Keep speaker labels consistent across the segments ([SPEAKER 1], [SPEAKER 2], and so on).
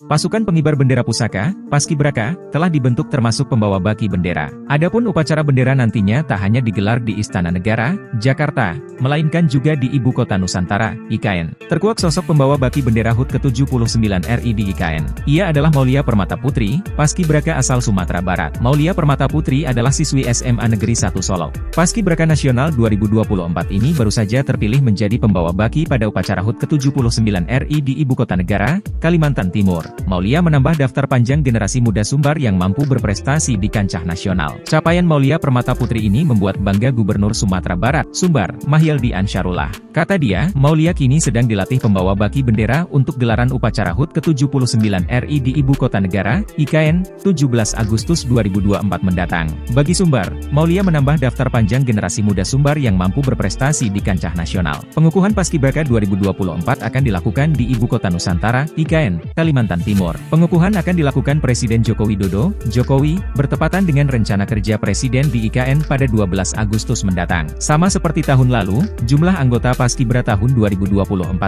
[SPEAKER 1] Pasukan pengibar bendera pusaka, Paskibraka, telah dibentuk termasuk pembawa baki bendera. Adapun upacara bendera nantinya tak hanya digelar di Istana Negara, Jakarta, melainkan juga di Ibu Kota Nusantara, IKN. Terkuak sosok pembawa baki bendera HUT ke-79 RI di IKN. Ia adalah Maulia Permata Putri, Paskibraka asal Sumatera Barat. Maulia Permata Putri adalah siswi SMA Negeri 1 Solo. Paskibraka Nasional 2024 ini baru saja terpilih menjadi pembawa baki pada upacara HUT ke-79 RI di Ibu Kota Negara, Kalimantan Timur. Maulia menambah daftar panjang generasi muda Sumbar yang mampu berprestasi di kancah nasional. Capaian Maulia Permata Putri ini membuat bangga Gubernur Sumatera Barat, Sumbar, Mahyildi Ansarullah. Kata dia, Maulia kini sedang dilatih pembawa baki bendera untuk gelaran upacara HUT ke-79 RI di Ibu Kota Negara, IKN, 17 Agustus 2024 mendatang. Bagi Sumbar, Maulia menambah daftar panjang generasi muda Sumbar yang mampu berprestasi di kancah nasional. Pengukuhan Paskibraka 2024 akan dilakukan di Ibu Kota Nusantara, IKN, Kalimantan Timur. Pengukuhan akan dilakukan Presiden Joko Widodo, Jokowi, bertepatan dengan rencana kerja Presiden di IKN pada 12 Agustus mendatang. Sama seperti tahun lalu, jumlah anggota Paskibra tahun 2024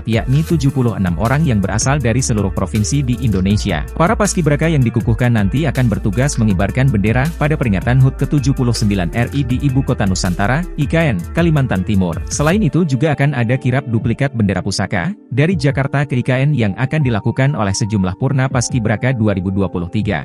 [SPEAKER 1] yakni 76 orang yang berasal dari seluruh provinsi di Indonesia. Para Paskibraka yang dikukuhkan nanti akan bertugas mengibarkan bendera pada peringatan HUT ke-79 RI di Ibu Kota Nusantara, IKN, Kalimantan Timur. Selain itu juga akan ada kirap duplikat bendera pusaka, dari Jakarta ke IKN yang akan dilakukan oleh sejumlah Purna Paskibraka 2023.